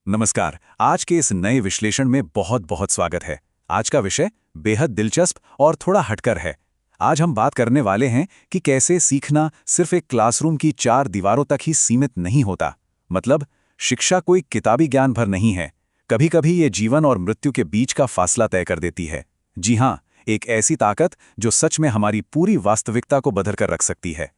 नमस्कार। आज के इस नए विश्लेषण में बहुत बहुत स्वागत है। आज का विषय बेहद दिलचस्प और थोड़ा हटकर है। आज हम बात करने वाले हैं कि कैसे सीखना सिर्फ एक क्लासरूम की 4 दीवारों तक ही सीमित नहीं होता। मतलब शिक्षा कोई किताबी ज्ञान भर नहीं है। कभी कभी ये जीवन और मृत्यु के बीच का फासला तय कर देती है। जी हाँ, एक ऐसी ताकत जो सच में हमारी पूरी वास्तविकता को बदल कर रख सकती है।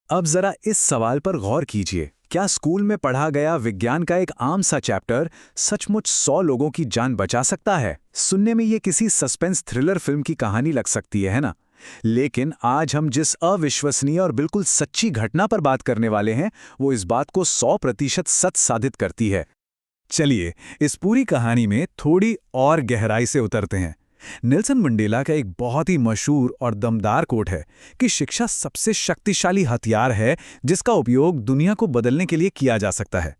अब जरा इस सवाल पर गौर कीजिए, क्या स्कूल में पढ़ा गया विज्ञान का एक आम सा चैप्टर सचमुच 100 लोगों की जान बचा सकता है? सुनने में ये किसी सस्पेंस थ्रिलर फिल्म की कहानी लग सकती है ना? लेकिन आज हम जिस अविश्वसनीय और बिल्कुल सच्ची घटना पर बात करने वाले हैं, वो इस बात को 100% सच साबित करती है। चलिए, इस पूरी कहानी में थोड़ी और गहराई से उतरते हैं। नेल्सन मंडेला का एक बहुत ही मशहूर और दमदार कोट है कि शिक्षा सबसे शक्तिशाली हथियार है जिसका उपयोग दुनिया को बदलने के लिए किया जा सकता है।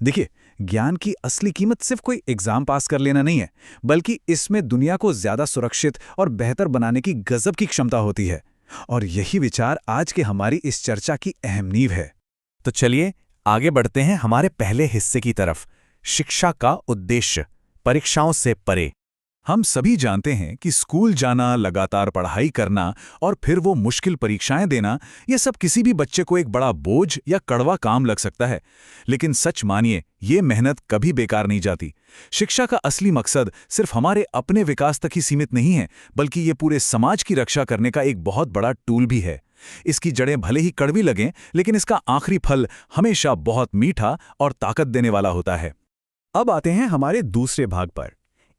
देखिए, ज्ञान की असली कीमत सिर्फ कोई एग्जाम पास कर लेना नहीं है, बल्कि इसमें दुनिया को ज्यादा सुरक्षित और बेहतर बनाने की गजब की क्षमता होती है। और यही विचार आज के हमारी इस चर्चा की अहम नींव है। तो चलिए आगे बढ़ते हैं हमारे पहले हिस्से की तरफ, शिक्षा का उद्देश्य, परीक्षाओं से परे। हम सभी जानते हैं कि स्कूल जाना, लगातार पढ़ाई करना और फिर वो मुश्किल परीक्षाएं देना, ये सब किसी भी बच्चे को एक बड़ा बोझ या कड़वा काम लग सकता है। लेकिन सच मानिए, ये मेहनत कभी बेकार नहीं जाती। शिक्षा का असली मकसद सिर्फ हमारे अपने विकास तक ही सीमित नहीं है, बल्कि ये पूरे समाज की रक्षा करने का एक बहुत बड़ा टूल भी है। इसकी जड़ें भले ही कड़वी लगें, लेकिन इसका आखिरी फल हमेशा बहुत मीठा और ताकत देने वाला होता है। अब आते हैं हमारे दूसरे भाग पर,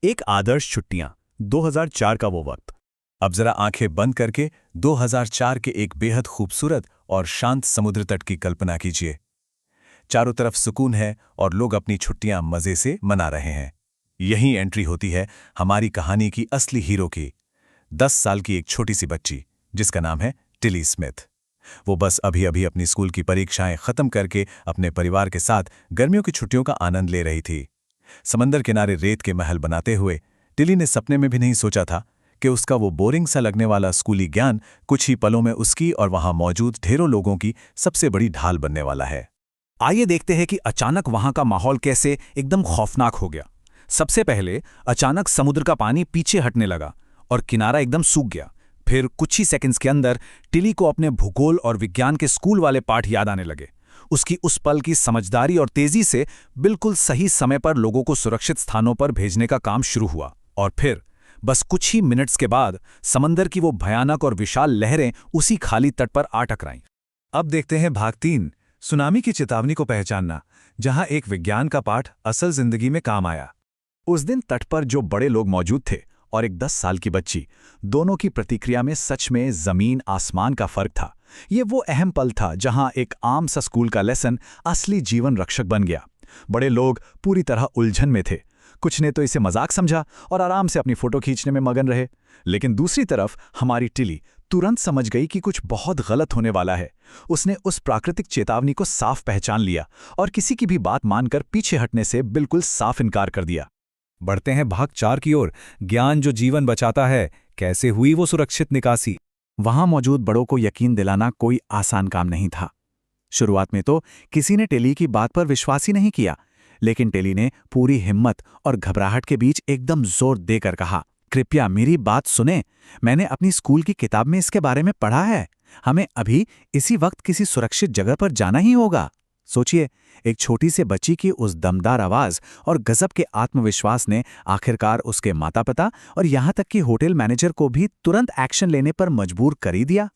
एक आदर्श छुट्टियां, 2004 का वो वक्त। अब जरा आंखें बंद करके 2004 के एक बेहद खूबसूरत और शांत समुद्र तट की कल्पना कीजिए। चारों तरफ सुकून है और लोग अपनी छुट्टियां मजे से मना रहे हैं। यही एंट्री होती है हमारी कहानी की असली हीरो की, 10 साल की एक छोटी सी बच्ची जिसका नाम है टिली स्मिथ। वो बस अभी अभी अपनी स्कूल की परीक्षाएं खत्म करके अपने परिवार के साथ गर्मियों की छुट्टियों का आनंद ले रही थी। समंदर किनारे रेत के महल बनाते हुए टिली ने सपने में भी नहीं सोचा था कि उसका वो बोरिंग सा लगने वाला स्कूली ज्ञान कुछ ही पलों में उसकी और वहां मौजूद ढेरों लोगों की सबसे बड़ी ढाल बनने वाला है। आइए देखते हैं कि अचानक वहां का माहौल कैसे एकदम खौफनाक हो गया। सबसे पहले अचानक समुद्र का पानी पीछे हटने लगा और किनारा एकदम सूख गया। फिर कुछ ही सेकंड्स के अंदर टिली को अपने भूगोल और विज्ञान के स्कूल वाले पाठ याद आने लगे। उसकी उस पल की समझदारी और तेजी से बिल्कुल सही समय पर लोगों को सुरक्षित स्थानों पर भेजने का काम शुरू हुआ। और फिर बस कुछ ही मिनट्स के बाद समंदर की वो भयानक और विशाल लहरें उसी खाली तट पर आ टकराईं। अब देखते हैं भाग 3, सुनामी की चेतावनी को पहचानना, जहां एक विज्ञान का पाठ असल जिंदगी में काम आया। उस दिन तट पर जो बड़े लोग मौजूद थे और एक 10 साल की बच्ची, दोनों की प्रतिक्रिया में सच में जमीन आसमान का फर्क था। ये वो अहम पल था जहां एक आम सा स्कूल का लेसन असली जीवन रक्षक बन गया। बड़े लोग पूरी तरह उलझन में थे। कुछ ने तो इसे मजाक समझा और आराम से अपनी फोटो खींचने में मगन रहे, लेकिन दूसरी तरफ हमारी टिली तुरंत समझ गई कि कुछ बहुत गलत होने वाला है। उसने उस प्राकृतिक चेतावनी को साफ पहचान लिया और किसी की भी बात मानकर पीछे हटने से बिल्कुल साफ इनकार कर दिया। बढ़ते हैं भाग 4 की ओर, ज्ञान जो जीवन बचाता है, कैसे हुई वो सुरक्षित निकासी। वहां मौजूद बड़ों को यकीन दिलाना कोई आसान काम नहीं था। शुरुआत में तो किसी ने टेली की बात पर विश्वास ही नहीं किया, लेकिन टेली ने पूरी हिम्मत और घबराहट के बीच एकदम जोर देकर कहा, कृपया मेरी बात सुने, मैंने अपनी स्कूल की किताब में इसके बारे में पढ़ा है। हमें अभी इसी वक्त किसी सुरक्षित जगह पर जाना ही होगा। सोचिए, एक छोटी सी बच्ची की उस दमदार आवाज और गजब के आत्मविश्वास ने आखिरकार उसके माता पिता और यहां तक कि होटल मैनेजर को भी तुरंत एक्शन लेने पर मजबूर कर ही दिया।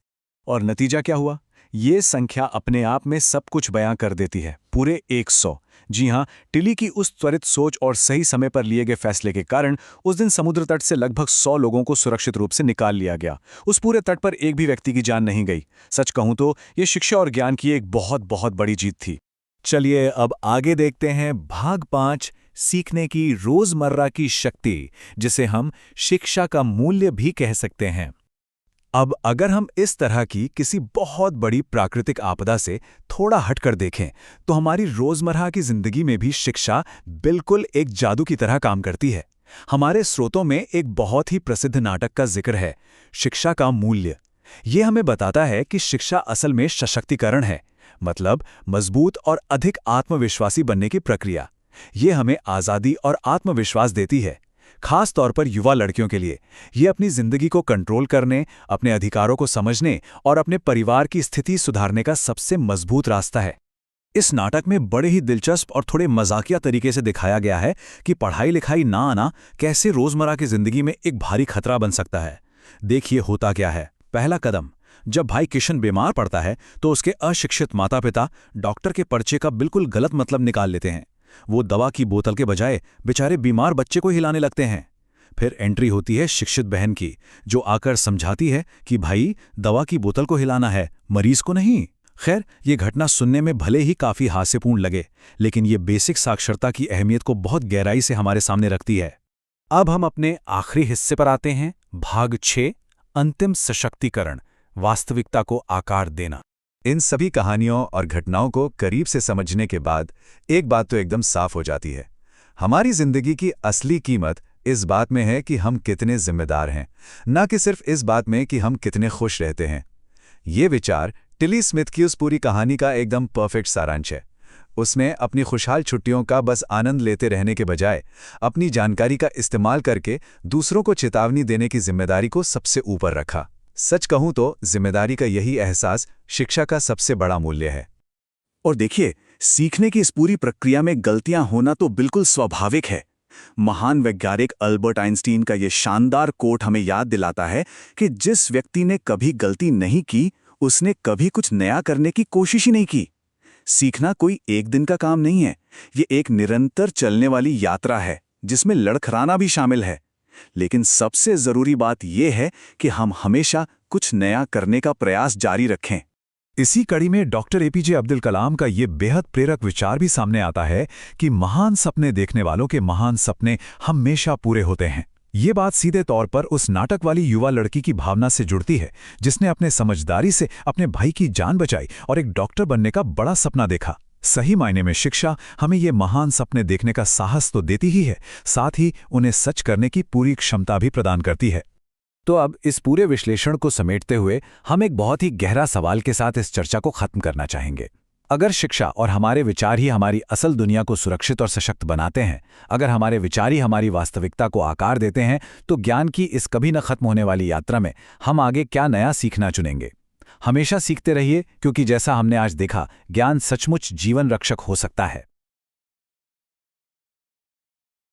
और नतीजा क्या हुआ? ये संख्या अपने आप में सब कुछ बयां कर देती है, पूरे 100। जी हां, टिली की उस त्वरित सोच और सही समय पर लिए गए फैसले के कारण उस दिन समुद्र तट से लगभग 100 लोगों को सुरक्षित रूप से निकाल लिया गया। उस पूरे तट पर एक भी व्यक्ति की जान नहीं गई। सच कहूं तो ये शिक्षा और ज्ञान की एक बहुत बहुत बड़ी जीत थी। चलिए अब आगे देखते हैं भाग 5, सीखने की रोजमर्रा की शक्ति, जिसे हम शिक्षा का मूल्य भी कह सकते हैं। अब अगर हम इस तरह की किसी बहुत बड़ी प्राकृतिक आपदा से थोड़ा हटकर देखें, तो हमारी रोजमर्रा की जिंदगी में भी शिक्षा बिल्कुल एक जादू की तरह काम करती है। हमारे स्रोतों में एक बहुत ही प्रसिद्ध नाटक का जिक्र है, शिक्षा का मूल्य। ये हमें बताता है कि शिक्षा असल में सशक्तिकरण है, मतलब मजबूत और अधिक आत्मविश्वासी बनने की प्रक्रिया। ये हमें आज़ादी और आत्मविश्वास देती है, खास तौर पर युवा लड़कियों के लिए। ये अपनी जिंदगी को कंट्रोल करने, अपने अधिकारों को समझने और अपने परिवार की स्थिति सुधारने का सबसे मजबूत रास्ता है। इस नाटक में बड़े ही दिलचस्प और थोड़े मजाकिया तरीके से दिखाया गया है कि पढ़ाई लिखाई ना आना कैसे रोजमर्रा की जिंदगी में एक भारी खतरा बन सकता है। देखिए होता क्या है। पहला कदम, जब भाई किशन बीमार पड़ता है तो उसके अशिक्षित माता पिता डॉक्टर के पर्चे का बिल्कुल गलत मतलब निकाल लेते हैं। वो दवा की बोतल के बजाय बेचारे बीमार बच्चे को हिलाने लगते हैं। फिर एंट्री होती है शिक्षित बहन की, जो आकर समझाती है कि भाई दवा की बोतल को हिलाना है, मरीज को नहीं। खैर, ये घटना सुनने में भले ही काफी हास्यपूर्ण लगे, लेकिन ये बेसिक साक्षरता की अहमियत को बहुत गहराई से हमारे सामने रखती है। अब हम अपने आखिरी हिस्से पर आते हैं, भाग 6, अंतिम सशक्तिकरण, वास्तविकता को आकार देना। इन सभी कहानियों और घटनाओं को करीब से समझने के बाद एक बात तो एकदम साफ हो जाती है। हमारी जिंदगी की असली कीमत इस बात में है कि हम कितने जिम्मेदार हैं, न कि सिर्फ इस बात में कि हम कितने खुश रहते हैं। ये विचार टिली स्मिथ की उस पूरी कहानी का एकदम परफेक्ट सारांश है। उसने अपनी खुशहाल छुट्टियों का बस आनंद लेते रहने के बजाय अपनी जानकारी का इस्तेमाल करके दूसरों को चेतावनी देने की जिम्मेदारी को सबसे ऊपर रखा। सच कहूं तो जिम्मेदारी का यही एहसास शिक्षा का सबसे बड़ा मूल्य है। और देखिए, सीखने की इस पूरी प्रक्रिया में गलतियां होना तो बिल्कुल स्वाभाविक है। महान वैज्ञानिक अल्बर्ट आइंस्टीन का यह शानदार कोट हमें याद दिलाता है कि जिस व्यक्ति ने कभी गलती नहीं की, उसने कभी कुछ नया करने की कोशिश ही नहीं की। सीखना कोई एक दिन का काम नहीं है, ये एक निरंतर चलने वाली यात्रा है जिसमें लड़खड़ाना भी शामिल है। लेकिन सबसे जरूरी बात यह है कि हम हमेशा कुछ नया करने का प्रयास जारी रखें। इसी कड़ी में डॉक्टर एपीजे अब्दुल कलाम का ये बेहद प्रेरक विचार भी सामने आता है कि महान सपने देखने वालों के महान सपने हमेशा पूरे होते हैं। ये बात सीधे तौर पर उस नाटक वाली युवा लड़की की भावना से जुड़ती है, जिसने अपने समझदारी से अपने भाई की जान बचाई और एक डॉक्टर बनने का बड़ा सपना देखा। सही मायने में शिक्षा हमें ये महान सपने देखने का साहस तो देती ही है, साथ ही उन्हें सच करने की पूरी क्षमता भी प्रदान करती है। तो अब इस पूरे विश्लेषण को समेटते हुए हम एक बहुत ही गहरा सवाल के साथ इस चर्चा को खत्म करना चाहेंगे। अगर शिक्षा और हमारे विचार ही हमारी असल दुनिया को सुरक्षित और सशक्त बनाते हैं, अगर हमारे विचार ही हमारी वास्तविकता को आकार देते हैं, तो ज्ञान की इस कभी न खत्म होने वाली यात्रा में हम आगे क्या नया सीखना चुनेंगे। हमेशा सीखते रहिए, क्योंकि जैसा हमने आज देखा, ज्ञान सचमुच जीवन रक्षक हो सकता है।